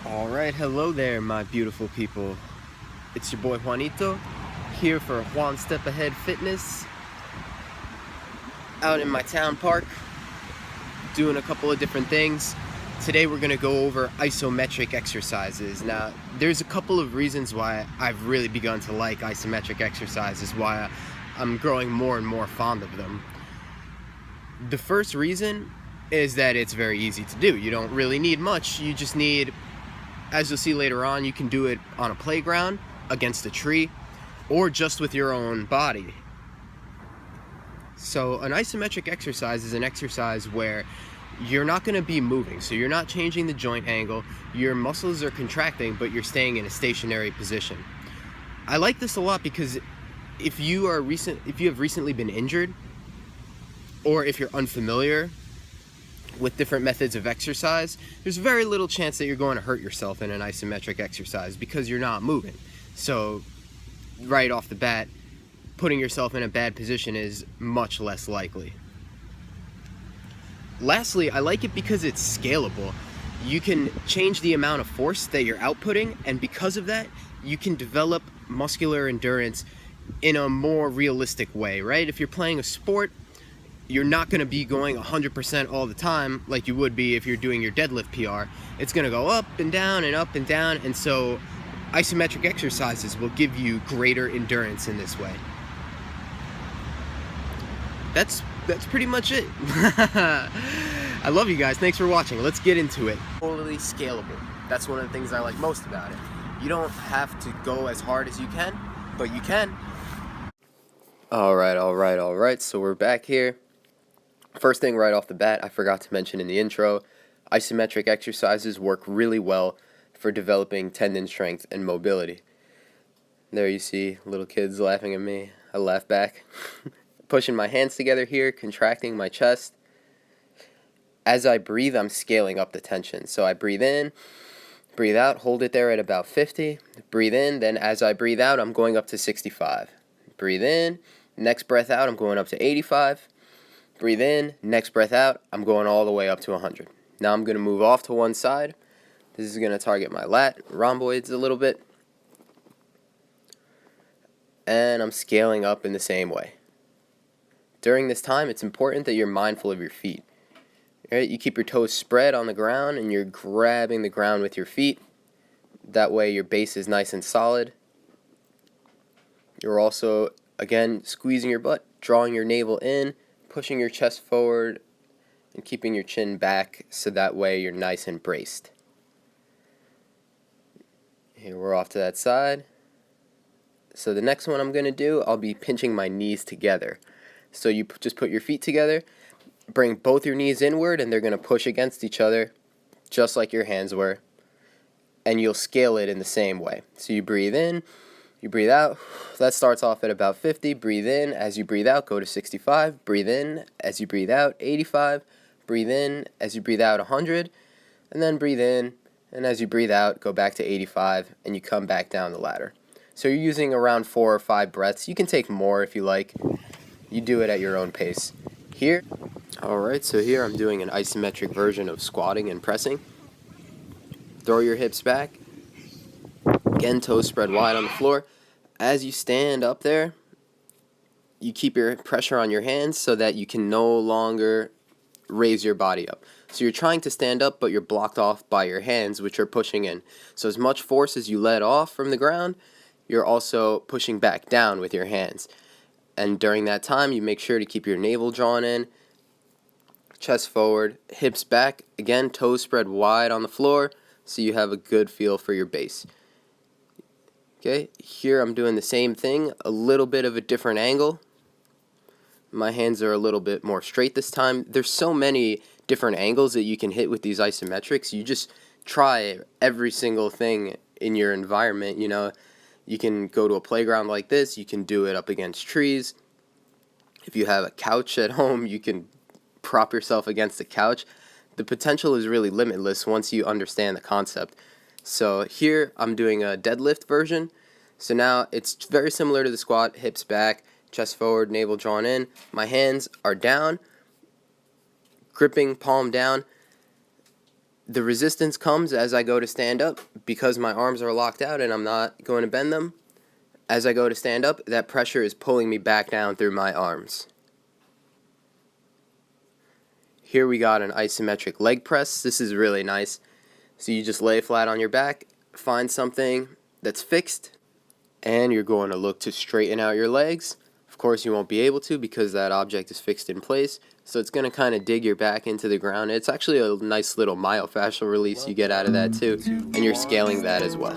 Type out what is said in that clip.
Alright, hello there, my beautiful people. It's your boy Juanito, here for Juan Step Ahead Fitness, out in my town park, doing a couple of different things. Today we're going to go over isometric exercises. Now, there's a couple of reasons why I've really begun to like isometric exercises, why I'm growing more and more fond of them. The first reason is that it's very easy to do. You don't really need much, you just need, as you'll see later on, you can do it on a playground, against a tree, or just with your own body. So an isometric exercise is an exercise where you're not going to be moving, so you're not changing the joint angle, your muscles are contracting, but you're staying in a stationary position. I like this a lot because if you have recently been injured, or if you're unfamiliar with different methods of exercise, there's very little chance that you're going to hurt yourself in an isometric exercise because you're not moving. So right off the bat, putting yourself in a bad position is much less likely. Lastly, I like it because it's scalable. You can change the amount of force that you're outputting, and because of that, you can develop muscular endurance in a more realistic way, right? If you're playing a sport, you're not going to be going 100% all the time like you would be if you're doing your deadlift PR. It's going to go up and down and up and down, and so isometric exercises will give you greater endurance in this way. That's pretty much it. I love you guys. Thanks for watching. Let's get into it. Totally scalable. That's one of the things I like most about it. You don't have to go as hard as you can, but you can. Alright. So we're back here. First thing right off the bat, I forgot to mention in the intro, isometric exercises work really well for developing tendon strength and mobility. There you see little kids laughing at me. I laugh back. Pushing my hands together here, contracting my chest. As I breathe, I'm scaling up the tension. So I breathe in, breathe out, hold it there at about 50. Breathe in, then as I breathe out, I'm going up to 65. Breathe in, next breath out, I'm going up to 85. Breathe in, next breath out, I'm going all the way up to 100. Now I'm going to move off to one side. This is going to target my lat, rhomboids a little bit. And I'm scaling up in the same way. During this time, it's important that you're mindful of your feet. Right? You keep your toes spread on the ground and you're grabbing the ground with your feet. That way your base is nice and solid. You're also, again, squeezing your butt, drawing your navel in, pushing your chest forward, and keeping your chin back so that way you're nice and braced. Here, we're off to that side. So the next one I'm going to do, I'll be pinching my knees together. So you just put your feet together, bring both your knees inward, and they're going to push against each other, just like your hands were. And you'll scale it in the same way. So you breathe in, you breathe out. That starts off at about 50. Breathe in. As you breathe out, go to 65. Breathe in. As you breathe out, 85. Breathe in. As you breathe out, 100. And then breathe in. And as you breathe out, go back to 85. And you come back down the ladder. So you're using around 4 or 5 breaths. You can take more if you like. You do it at your own pace. Here. Alright, so here I'm doing an isometric version of squatting and pressing. Throw your hips back. Again, toes spread wide on the floor. As you stand up there, you keep your pressure on your hands so that you can no longer raise your body up. So you're trying to stand up, but you're blocked off by your hands, which are pushing in. So as much force as you let off from the ground, you're also pushing back down with your hands. And during that time, you make sure to keep your navel drawn in, chest forward, hips back. Again, toes spread wide on the floor so you have a good feel for your base. Okay, here I'm doing the same thing, a little bit of a different angle. My hands are a little bit more straight this time. There's so many different angles that you can hit with these isometrics. You just try every single thing in your environment. You know, you can go to a playground like this. You can do it up against trees. If you have a couch at home, you can prop yourself against the couch. The potential is really limitless once you understand the concept. So here I'm doing a deadlift version. So now it's very similar to the squat, hips back, chest forward, navel drawn in. My hands are down, gripping palm down, The resistance comes as I go to stand up because my arms are locked out and I'm not going to bend them. As I go to stand up, that pressure is pulling me back down through my arms. Here we got an isometric leg press. This is really nice. So you just lay flat on your back, find something that's fixed, and you're going to look to straighten out your legs. Of course you won't be able to because that object is fixed in place, so it's going to kind of dig your back into the ground. It's actually a nice little myofascial release you get out of that too, and you're scaling that as well.